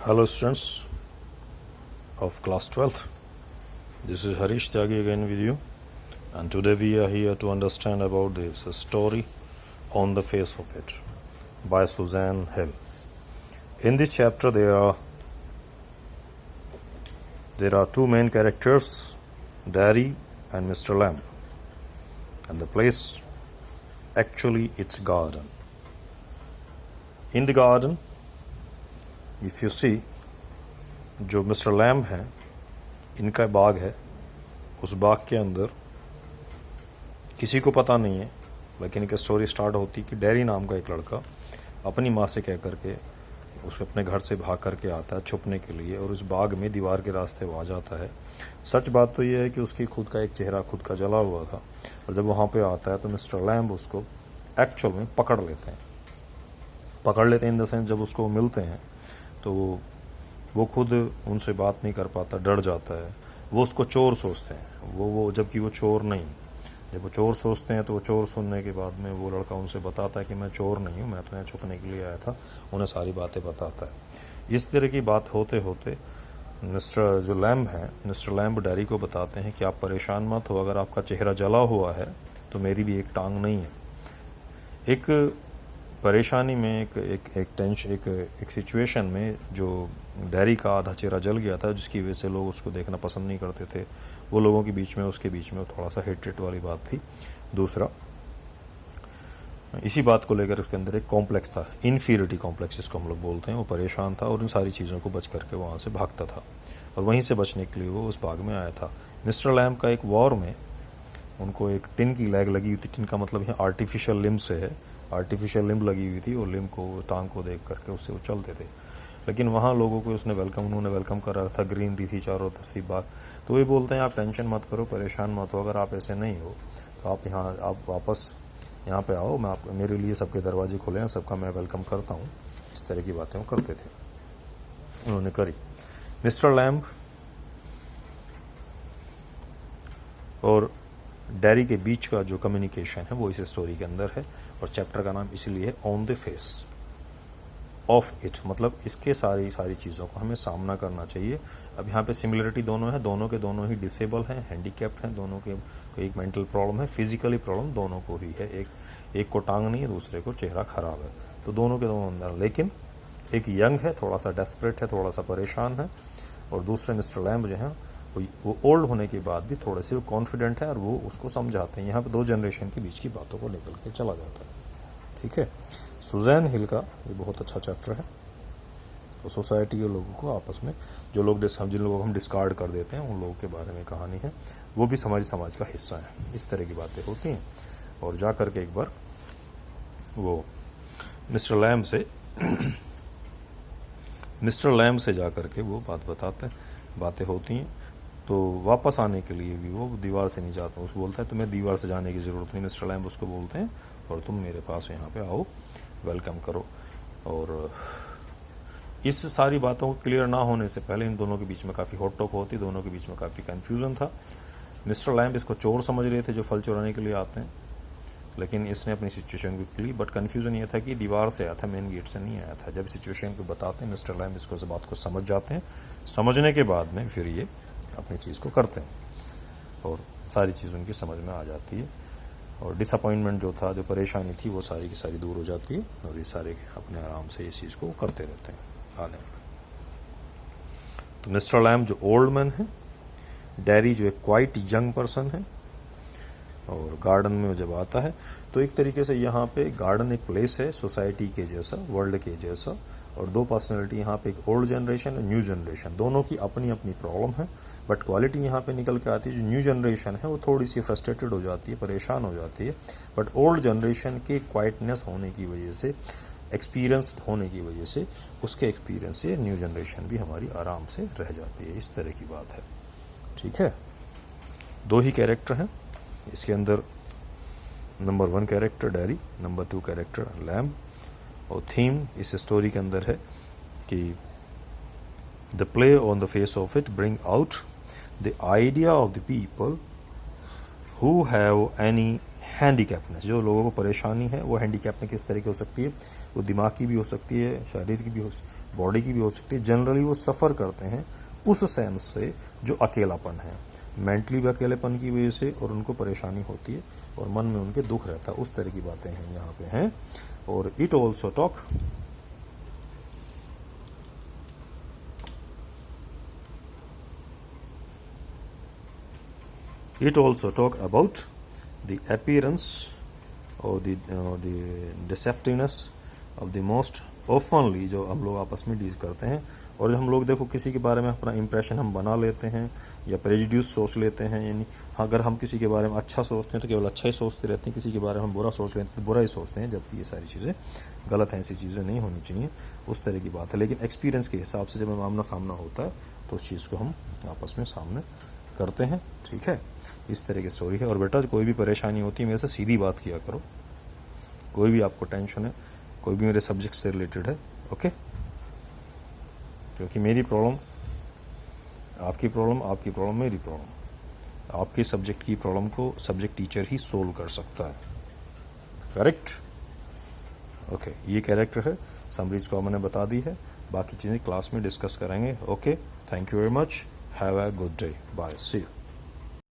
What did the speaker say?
Hello students of class 12th. This is Harish Tyagi again with you, and today we are here to understand about this story On the Face of It by Suzanne Hill. In this chapter there are two main characters, Derry and Mr. Lamb, and the place actually it's garden. In the garden, if you see, जो mister lamb हैं, इनका बाग है. उस बाग के अंदर किसी को पता नहीं है, लेकिन एक स्टोरी स्टार्ट होती कि डेरी नाम का एक लड़का अपनी माँ से कह करके उसे अपने घर से भाग करके आता है छुपने के लिए, और उस बाग में दीवार के रास्ते वो आ जाता है. सच बात तो यह है कि उसकी खुद का एक चेहरा खुद का जला हुआ था, और जब वहाँ पे आता है तो मिस्टर लैम्ब उसको एक्चुअल में पकड़ लेते हैं इन द सेंस, जब उसको मिलते हैं तो वो खुद उनसे बात नहीं कर पाता, डर जाता है. वो उसको चोर सोचते हैं, वो जबकि वो चोर नहीं. जब वो चोर सोचते हैं तो वो चोर सुनने के बाद में वो लड़का उनसे बताता है कि मैं चोर नहीं हूँ, मैं तो यहाँ छुपने के लिए आया था. उन्हें सारी बातें बताता है. इस तरह की बात होते होते मिस्टर जो लैम्ब हैं, मिस्टर लैम्ब डेरी को बताते हैं कि आप परेशान मत हो, अगर आपका चेहरा जला हुआ है तो मेरी भी एक टांग नहीं है. एक परेशानी में एक सिचुएशन में जो डेरी का आधा चेहरा जल गया था, जिसकी वजह से लोग उसको देखना पसंद नहीं करते थे. वो लोगों के बीच में उसके बीच में थोड़ा सा हेट्रेट वाली बात थी. दूसरा, इसी बात को लेकर उसके अंदर एक कॉम्प्लेक्स था, इन्फीरियरिटी कॉम्प्लेक्स जिसको हम लोग बोलते हैं. वो परेशान था और इन सारी चीज़ों को बच करके वहाँ से भागता था, और वहीं से बचने के लिए वो उस बाग में आया था. मिस्टर लैम्ब का एक वॉर में उनको एक टिन की लैग लगी हुई थी. टिन का मतलब यहाँ आर्टिफिशियल लिम्ब से है, आर्टिफिशियल लिम्ब लगी हुई थी, और लिम्ब को टांग को देख करके उससे वो चलते थे. लेकिन वहाँ लोगों को उन्होंने वेलकम करा था. ग्रीनरी थी चारों तरफ से बाग. तो वो बोलते हैं आप टेंशन मत करो, परेशान मत हो, अगर आप ऐसे नहीं हो तो आप वापस यहाँ पे आओ, मैं आप मेरे लिए सबके दरवाजे खुले हैं, सबका मैं वेलकम करता हूँ. इस तरह की बातें वो करते थे, उन्होंने करी. मिस्टर लैम्ब और डेरी के बीच का जो कम्युनिकेशन है वो इस स्टोरी के अंदर है, और चैप्टर का नाम इसीलिए on the face of it, मतलब इसके सारी चीज़ों को हमें सामना करना चाहिए. अब यहाँ पे सिमिलरिटी दोनों है, दोनों के दोनों ही डिसेबल हैं, हैंडीकैप्ड हैं, दोनों के एक मेंटल प्रॉब्लम है, फिजिकली प्रॉब्लम दोनों को ही है. एक को टांग नहीं है, दूसरे को चेहरा खराब है, तो दोनों के दोनों अंदर. लेकिन एक यंग है, थोड़ा सा डेस्परेट है, थोड़ा सा परेशान है, और दूसरे मिस्टर लैम्ब जो है वो ओल्ड होने के बाद भी थोड़े से कॉन्फिडेंट है, और वो उसको समझाते हैं. यहाँ पे दो जनरेशन के बीच की बातों को निकल के चला जाता है. ठीक है, सुजैन हिल का ये बहुत अच्छा चैप्टर है. और सोसाइटी के लोगों को आपस में जिन लोगों को हम डिस्कार्ड कर देते हैं, उन लोगों के बारे में कहानी है. वो भी समाज का हिस्सा है. इस तरह की बातें होती हैं. और जा करके एक बार वो मिस्टर लैम्ब से जा करके वो बातें होती हैं. तो वापस आने के लिए भी वो दीवार से नहीं जाता. उसको बोलता है तुम्हें दीवार से जाने की ज़रूरत नहीं. मिस्टर लैम्ब उसको बोलते हैं और तुम मेरे पास यहाँ पे आओ, वेलकम करो. और इस सारी बातों को क्लियर ना होने से पहले इन दोनों के बीच में काफ़ी हॉट टॉक होती, दोनों के बीच में काफ़ी कन्फ्यूज़न था. मिस्टर लैम्ब इसको चोर समझ रहे थे जो फल चुराने के लिए आते हैं, लेकिन इसने अपनी सिचुएशन को ली. बट कन्फ्यूज़न ये था कि दीवार से आया था, मेन गेट से नहीं आया था. जब सिचुएशन को बताते हैं मिस्टर लैम्ब इसको इस बात को समझ जाते हैं. समझने के बाद में फिर ये अपनी चीज़ को करते हैं, और सारी चीज़ उनकी समझ में आ जाती है. और डिसअपॉइंटमेंट जो था, जो परेशानी थी, वो सारी की सारी दूर हो जाती है, और ये सारे अपने आराम से इस चीज़ को करते रहते हैं आने में. तो मिस्टर लैम्ब जो ओल्ड मैन है, डेरी जो एक क्वाइट यंग पर्सन है. और गार्डन में जब आता है तो एक तरीके से यहाँ पे गार्डन एक प्लेस है सोसाइटी के जैसा, वर्ल्ड के जैसा. और दो पर्सनैलिटी यहाँ पे, एक ओल्ड जनरेशन और न्यू जनरेशन, दोनों की अपनी अपनी प्रॉब्लम है. बट क्वालिटी यहाँ पे निकल के आती है, जो न्यू जनरेशन है वो थोड़ी सी फ्रस्ट्रेटेड हो जाती है, परेशान हो जाती है. बट ओल्ड जनरेशन के क्वाइटनेस होने की वजह से, एक्सपीरियंस्ड होने की वजह से, उसके एक्सपीरियंस से न्यू जनरेशन भी हमारी आराम से रह जाती है. इस तरह की बात है. ठीक है, दो ही कैरेक्टर हैं इसके अंदर. Number 1 character Derry, number 2 character Lamb. और थीम इस स्टोरी के अंदर है कि the play on the face of it bring out the idea of the people who have any handicapness, जो लोगों को परेशानी है वो हैंडीकैप में किस तरह की हो सकती है, वो दिमाग की भी हो सकती है, शरीर की भी हो, बॉडी की भी हो सकती है। जनरली वो सफ़र करते हैं उस सेंस से जो अकेलापन है, मेंटली भी अकेलेपन की वजह से, और उनको परेशानी होती है और मन में उनके दुख रहता है, उस तरह की बातें हैं यहाँ पे हैं। और it also talk about the appearance or the deceptiveness of the most oftenly, जो हम लोग आपस में डील करते हैं। और हम लोग देखो किसी के बारे में अपना इंप्रेशन हम बना लेते हैं या प्रेजुड्यूस सोच लेते हैं, यानी अगर हम किसी के बारे में अच्छा सोचते हैं तो केवल अच्छा ही सोचते रहते हैं, किसी के बारे में हम बुरा सोच लेते हैं तो बुरा ही सोचते हैं, जबकि ये सारी चीज़ें गलत हैं, ऐसी चीज़ें नहीं होनी चाहिए, उस तरह की बात है। लेकिन एक्सपीरियंस के हिसाब से जब आमना सामना होता है तो उस चीज़ को हम आपस में सामने करते हैं, ठीक है। इस तरह की स्टोरी है। और बेटा कोई भी परेशानी होती है मेरे से सीधी बात किया करो, कोई भी आपको टेंशन है, कोई भी मेरे सब्जेक्ट से रिलेटेड है, ओके। क्योंकि मेरी प्रॉब्लम आपकी प्रॉब्लम मेरी प्रॉब्लम, आपके सब्जेक्ट की प्रॉब्लम को सब्जेक्ट टीचर ही सोल्व कर सकता है, करेक्ट, ओके। ये कैरेक्टर है, समरीज को मैंने बता दी है, बाकी चीज़ें क्लास में डिस्कस करेंगे, okay. Thank you very much, have a good day, bye, see you.